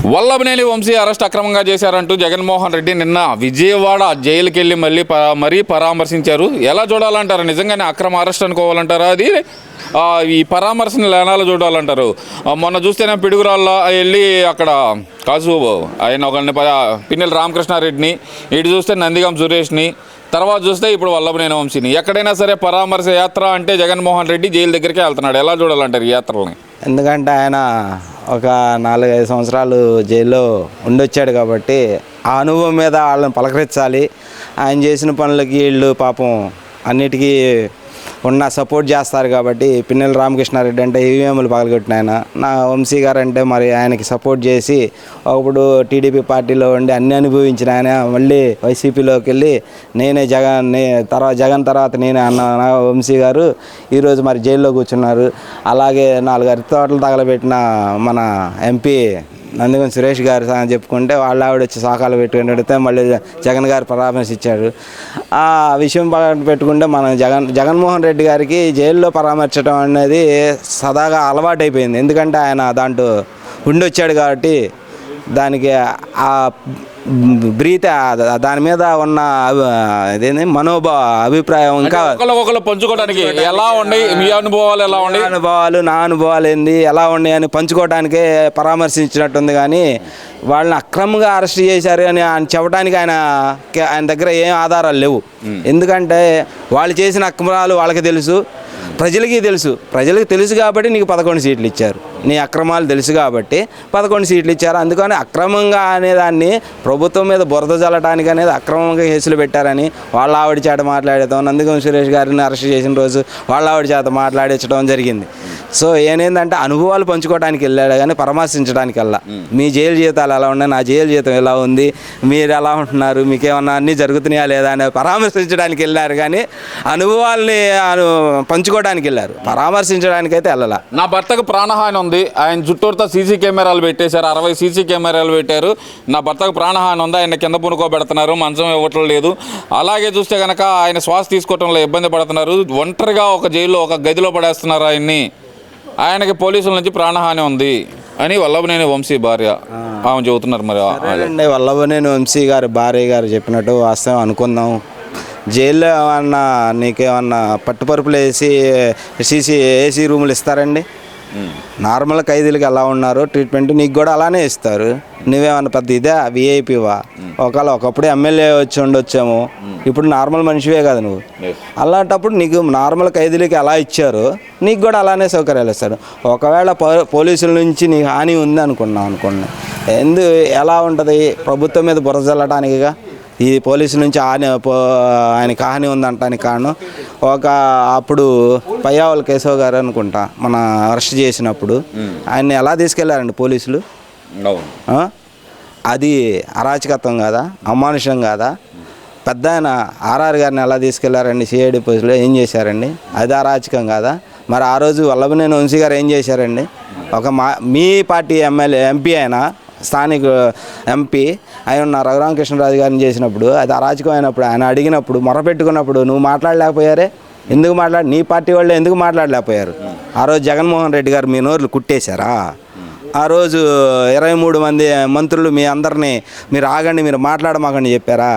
Vallabhaneni Vamsi arrest అక్రమంగా చేశారంటూ జగన్మోహన్ రెడ్డి నిన్న విజయవాడ జైలుకి వెళ్ళి మరీ పరామర్శించారు. ఎలా చూడాలంటారు? నిజంగానే అక్రమ అరెస్ట్ అనుకోవాలంటారా? అది ఈ పరామర్శను ఎలా చూడాలంటారు? మొన్న చూస్తేనే పిడుగురాల్లో వెళ్ళి అక్కడ కాసు ఆయన ఒకరిని పిన్నెల రామకృష్ణారెడ్డిని, ఇటు చూస్తే నందిగం సురేష్ని, తర్వాత చూస్తే ఇప్పుడు వల్లభనేని వంశీని. ఎక్కడైనా సరే పరామర్శ యాత్ర అంటే జగన్మోహన్ రెడ్డి జైలు దగ్గరికి వెళ్తున్నాడు. ఎలా చూడాలంటారు ఈ యాత్రల్ని? ఎందుకంటే ఆయన ఒక 4-5 సంవత్సరాలు జైల్లో ఉండొచ్చాడు కాబట్టి ఆ అనుభవం మీద వాళ్ళని పలకరించాలి. ఆయన చేసిన పనులకి వీళ్ళు పాపం అన్నిటికీ ఉన్న సపోర్ట్ చేస్తారు కాబట్టి పిన్నెల రామకృష్ణారెడ్డి అంటే ఈవీఎంలు పగలగొట్టిన ఆయన, నా వంశీ గారు అంటే మరి ఆయనకి సపోర్ట్ చేసి ఒకప్పుడు టీడీపీ పార్టీలో ఉండి అన్ని అనుభవించిన ఆయన మళ్ళీ వైసీపీలోకి వెళ్ళి జగన్ తర్వాత నేనే అన్న నా వంశీ గారు ఈరోజు మరి జైల్లో కూర్చున్నారు. అలాగే 4 అరటి తోటలు తగలబెట్టిన మన ఎంపీ నందిగం సురేష్ గారు చెప్పుకుంటే వాళ్ళ ఆవిడ వచ్చి సాకాలు పెట్టుకుని అడిగితే మళ్ళీ జగన్ గారు పరామర్శించారు. ఆ విషయం పెట్టుకుంటే మనం జగన్మోహన్ రెడ్డి గారికి జైల్లో పరామర్శించడం అనేది సదాగా అలవాటైపోయింది. ఎందుకంటే ఆయన దాంట్లో ఉండొచ్చాడు కాబట్టి దానికి ఆ బ్రీత్ దాని మీద ఉన్న ఇదేంటి అభిప్రాయం ఇంకా ఒకళ్ళు పంచుకోవడానికి ఎలా ఉండి మీ అనుభవాలు ఎలా ఉండి నా అనుభవాలు ఏంది ఎలా ఉన్నాయి అని పంచుకోవడానికే పరామర్శించినట్టుంది. కానీ వాళ్ళని అక్రమంగా అరెస్ట్ చేశారు అని చెప్పడానికి ఆయన దగ్గర ఏం ఆధారాలు లేవు. ఎందుకంటే వాళ్ళు చేసిన అక్రమాలు వాళ్ళకి తెలుసు, ప్రజలకి తెలుసు కాబట్టి నీకు 11 సీట్లు ఇచ్చారు. నీ అక్రమాలు తెలుసు కాబట్టి 11 సీట్లు ఇచ్చారు. అందుకని అక్రమంగా అనేదాన్ని ప్రభుత్వం మీద బురద జల్లడానికి అనేది అక్రమంగా కేసులు పెట్టారని వాళ్ళ ఆవిడ చేత మాట్లాడేద్దాం. నందిగం సురేష్ గారిని అరెస్ట్ చేసిన రోజు వాళ్ళ ఆవిడ చేత మాట్లాడించడం జరిగింది. సో ఏంటంటే అనుభవాలు పంచుకోవడానికి వెళ్ళాడు కానీ పరామర్శించడానికి వెళ్ళా. మీ జైలు జీతాలు ఎలా ఉన్నాయి, నా జైలు జీతం ఎలా ఉంది, మీరు ఎలా ఉంటున్నారు, మీకేమన్నా అన్నీ జరుగుతున్నాయా లేదా అని పరామర్శించడానికి వెళ్ళారు కానీ అనుభవాల్ని పంచుకోవడానికి వెళ్ళారు, పరామర్శించడానికి అయితే వెళ్ళాల. నా భర్తకు ప్రాణహాని ఉంది, ఆయన చుట్టూరుతో సీసీ కెమెరాలు పెట్టేశారు, 60 సీసీ కెమెరాలు పెట్టారు, నా భర్తకు ప్రాణహాని ఉంది, ఆయన కింద పునుకోబెడుతున్నారు, మంచం ఇవ్వటం లేదు. అలాగే చూస్తే కనుక ఆయన శ్వాస తీసుకోవటంలో ఇబ్బంది పడుతున్నారు, ఒంటరిగా ఒక జైల్లో ఒక గదిలో పడేస్తున్నారు ఆయన్ని, ఆయనకి పోలీసుల నుంచి ప్రాణహాని ఉంది అని వల్లభనేని వంశీ భార్య ఆమె చెబుతున్నారు. మరి వల్లభనేని వంశీ గారి భార్య గారు చెప్పినట్టు వాస్తవం అనుకుందాం. జైల్లో ఏమన్నా నీకేమన్నా పట్టుపరుపులు వేసి ఏసీ రూములు ఇస్తారండి? నార్మల్ ఖైదీలకు ఎలా ఉన్నారో ట్రీట్మెంట్ నీకు కూడా అలానే ఇస్తారు. నువ్వేమన్నా పెద్ద ఇదే విఐపివా? ఒకప్పుడు ఎమ్మెల్యే వచ్చి ఉండొచ్చాము, ఇప్పుడు నార్మల్ మనిషివే కదా నువ్వు. అలాంటప్పుడు నీకు నార్మల్ ఖైదీలకి ఎలా ఇచ్చారో నీకు కూడా అలానే సౌకర్యాలు ఇస్తారు. ఒకవేళ పోలీసుల నుంచి నీకు హాని ఉంది అనుకోండి, ఎలా ఉంటుంది? ప్రభుత్వం మీద బురద చల్లడానికిగా ఈ పోలీసుల నుంచి ఆయనకి హాని ఉందంటానికి కారణం అప్పుడు పయ్యావుల కేశవ్ గారు అనుకుంటా మన అరెస్ట్ చేసినప్పుడు ఆయన్ని ఎలా తీసుకెళ్లారండి పోలీసులు? అది అరాచకత్వం కాదా, అమానుషం కాదా? పెద్ద ఆయన ఆర్ఆర్ గారిని ఎలా తీసుకెళ్లారండి సిఐడి పోలీసులు? ఏం చేశారండి? అది అరాచకం కాదా? మరి ఆ రోజు వల్లభనేని వంశీ గారు ఏం చేశారండి? మీ పార్టీ ఎంపీ అయినా స్థానిక ఎంపీ ఆయన ఉన్న రఘురామకృష్ణరాజు గారిని చేసినప్పుడు అది అరాచకం అయినప్పుడు ఆయన అడిగినప్పుడు మొరపెట్టుకున్నప్పుడు నువ్వు మాట్లాడలేకపోయారే? ఎందుకు నీ పార్టీ వాళ్ళు ఎందుకు మాట్లాడలేకపోయారు? ఆ రోజు జగన్మోహన్ రెడ్డి గారు మీ నోర్లు కుట్టేశారా? ఆ రోజు 23 మంది మంత్రులు మీ అందరినీ మీరు ఆగండి, మీరు మాట్లాడమాకండి చెప్పారా?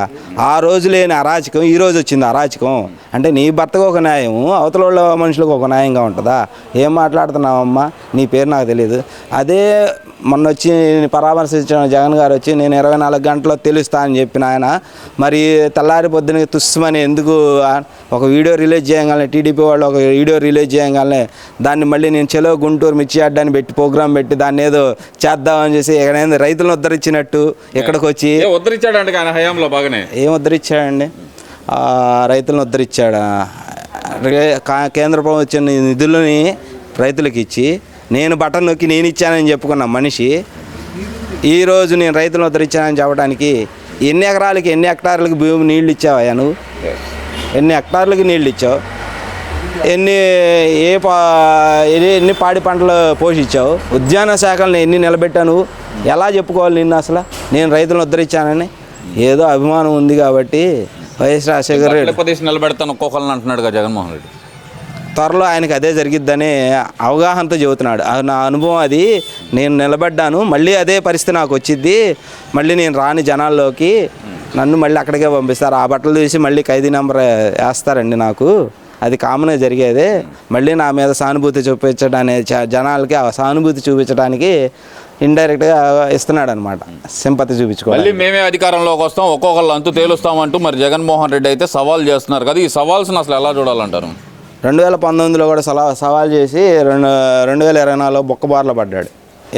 ఆ రోజు లేని అరాచకం ఈ రోజు వచ్చింది అరాచకం. అంటే నీ భర్తకు ఒక న్యాయం, అవతల వాళ్ళ మనుషులకు ఒక న్యాయంగా ఉంటుందా? ఏం మాట్లాడుతున్నావమ్మా, నీ పేరు నాకు తెలియదు. అదే మొన్న వచ్చి పరామర్శించిన జగన్ గారు వచ్చి నేను 24 గంటల్లో తెలుస్తా అని చెప్పిన ఆయన మరి తెల్లారి పొద్దున తుస్సుమని ఎందుకు ఒక వీడియో రిలీజ్ చేయగానే టీడీపీ వాళ్ళు ఒక వీడియో రిలీజ్ చేయగానే దాన్ని మళ్ళీ నేను చెలో గుంటూరు మిర్చి అడ్డాన్ని పెట్టి ప్రోగ్రాం పెట్టి దాన్ని ఏదో చేద్దామని చేసి ఎక్కడైనా రైతులను ఉద్ధరించినట్టు ఇక్కడికి వచ్చి ఉద్ధరించాడండి. ఆయన హయాంలో బాగానే ఏం ఉద్ధరించాడండి? రైతులను ఉద్ధరించాడా? కేంద్ర ప్రభుత్వం ఇచ్చిన నిధులని రైతులకు ఇచ్చి నేను బటన్ నొక్కి నేను ఇచ్చానని చెప్పుకున్న మనిషి ఈరోజు నేను రైతులను ఉద్ధరించానని చెప్పడానికి ఎన్ని ఎకరాలకి ఎన్ని హెక్టార్లకి భూమి నీళ్ళు ఇచ్చావయ్యా నువ్వు? ఎన్ని హెక్టార్లకి నీళ్ళు ఇచ్చావు? ఎన్ని పాడి పంటలు పోషించావు? ఉద్యాన శాఖలను ఎన్ని నిలబెట్టావు నువ్వు? ఎలా చెప్పుకోవాలి నిన్ను అసలు నేను రైతులను ఉద్ధరించానని? ఏదో అభిమానం ఉంది కాబట్టి వైఎస్ రాజశేఖర రెడ్డి నిలబెడతాను ఒక్కొక్కరిని అంటున్నాడుగా జగన్మోహన్ రెడ్డి. త్వరలో ఆయనకి అదే జరిగిద్దని అవగాహనతో చెబుతున్నాడు. నా అనుభవం అది, నేను నిలబడ్డాను, మళ్ళీ అదే పరిస్థితి నాకు వచ్చిద్ది, మళ్ళీ నేను రాని జనాల్లోకి, నన్ను మళ్ళీ అక్కడికే పంపిస్తారు, ఆ బట్టలు తీసి మళ్ళీ ఖైదీ నెంబర్ వేస్తారండి నాకు, అది కామనే జరిగేదే, మళ్ళీ నా మీద సానుభూతి చూపించడానికి జనాలకి ఆ సానుభూతి చూపించడానికి ఇండైరెక్ట్గా ఇస్తున్నాడు అనమాట, సింపతి చూపించుకోవాలి. మళ్ళీ మేమే అధికారంలోకి వస్తాం, ఒక్కొక్కళ్ళు అంతు తేలుస్తామంటూ మరి జగన్మోహన్ రెడ్డి అయితే సవాల్ చేస్తున్నారు కదా, ఈ సవాల్స్ని అసలు ఎలా చూడాలంటారు? 2019లో కూడా సవాల్ చేసి 2024లో బొక్కబార్లో పడ్డాడు.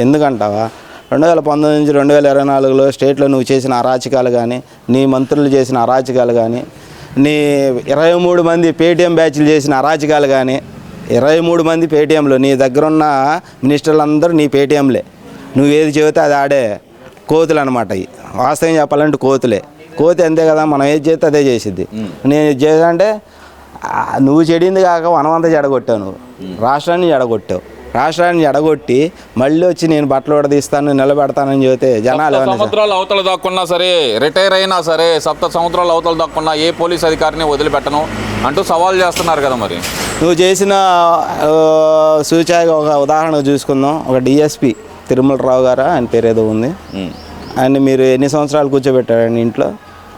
ఎందుకంటావా, 2019 నుంచి 2024లో స్టేట్లో నువ్వు చేసిన అరాచకాలు కానీ, నీ మంత్రులు చేసిన అరాచకాలు కానీ, నీ 23 మంది పేటీఎం బ్యాచ్లు చేసిన అరాచకాలు కానీ, 23 మంది పేటీఎంలు, నీ దగ్గరున్న మినిస్టర్లందరూ నీ పేటీఎంలే, నువ్వేది చెబితే అది ఆడే కోతులు అనమాట. అవి వాస్తవం చెప్పాలంటే కోతులే, కోతి అంతే కదా, మనం ఏది చేస్తే అదే చేసిద్ది. నేను ఇది చేసా నువ్వు చెడింది కాక వనమంతా జడగొట్టావు, నువ్వు రాష్ట్రాన్ని జడగొట్టావు, రాష్ట్రాన్ని జడగొట్టి మళ్ళీ వచ్చి నేను బట్టలు ఉడదీస్తాను నిలబెడతానని చెబితే జనాలు సంవత్సరాలు అవతల దాక్కున్నా సరే, రిటైర్ అయినా సరే, 7 సంవత్సరాలు అవతల దాక్కున్నా ఏ పోలీస్ అధికారిని వదిలిపెట్టను అంటూ సవాల్ చేస్తున్నారు కదా. మరి నువ్వు చేసిన సూచాయిగా ఒక ఉదాహరణ చూసుకుందాం. ఒక డిఎస్పి తిరుమలరావు గారు, ఆయన పేరు ఏదో ఉంది, ఆయన మీరు ఎన్ని సంవత్సరాలు కూర్చోబెట్టారండి ఇంట్లో,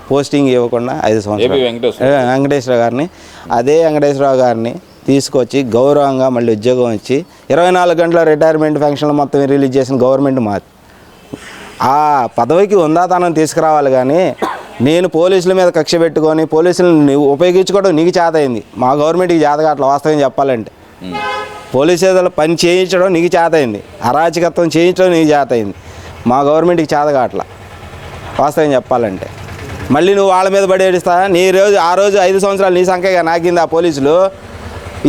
పోస్టింగ్ ఇవ్వకుండా 5 సంవత్సరాలు. వెంకటేశ్వరరావు గారిని, అదే వెంకటేశ్వరరావు గారిని తీసుకొచ్చి గౌరవంగా మళ్ళీ ఉద్యోగం ఇచ్చి 24 గంటల రిటైర్మెంట్ ఫంక్షన్లు మొత్తం రిలీజ్ చేసిన గవర్నమెంట్ మాది. ఆ పదవికి ఉందాతనం తీసుకురావాలి కానీ, నేను పోలీసుల మీద కక్ష పెట్టుకొని పోలీసులను ఉపయోగించుకోవడం నీకు చేత అయింది, మా గవర్నమెంట్కి చేతగా అట్లా వాస్తవం చెప్పాలంటే. పోలీసుల పని చేయించడం నీకు చేత అయింది, అరాచకత్వం చేయించడం నీకు చేత అయింది, మా గవర్నమెంట్కి చేతగా అట్లా వాస్తవం చెప్పాలంటే. మళ్ళీ నువ్వు వాళ్ళ మీద పడి ఏడుస్తా, ఆ రోజు 5 సంవత్సరాలు నీ సంఖ్యగా నాకింది ఆ పోలీసులు,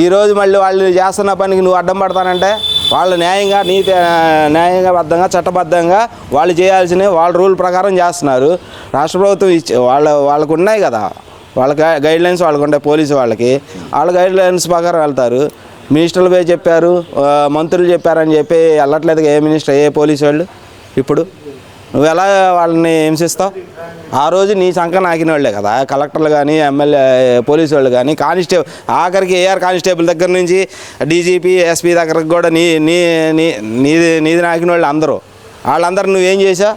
ఈరోజు మళ్ళీ వాళ్ళు చేస్తున్న పనికి నువ్వు అడ్డం పడతానంటే, వాళ్ళు న్యాయంగా బద్ధంగా చట్టబద్ధంగా వాళ్ళు చేయాల్సినవి వాళ్ళ రూల్ ప్రకారం చేస్తున్నారు. రాష్ట్ర ప్రభుత్వం వాళ్ళకు ఉన్నాయి కదా, వాళ్ళ గైడ్లైన్స్ వాళ్ళకు ఉంటాయి, పోలీసు వాళ్ళకి, వాళ్ళ గైడ్లైన్స్ ప్రకారం వెళ్తారు. మినిస్టర్లు పోయి చెప్పారు, మంత్రులు చెప్పారని చెప్పి వెళ్ళట్లేదు ఏ మినిస్టర్, ఏ పోలీసు వాళ్ళు. ఇప్పుడు నువ్వు ఎలా వాళ్ళని హింసిస్తావు? ఆ రోజు నీ సంఖ్య నాకిన వాళ్ళే కదా కలెక్టర్లు కానీ, ఎమ్మెల్యే, పోలీసు వాళ్ళు కానీ, కానిస్టేబుల్, ఆఖరికి ఏఆర్ కానిస్టేబుల్ దగ్గర నుంచి డీజీపీ, ఎస్పీ దగ్గరకు కూడా నీది నాకిన వాళ్ళు అందరూ. వాళ్ళందరూ నువ్వేం చేసావు?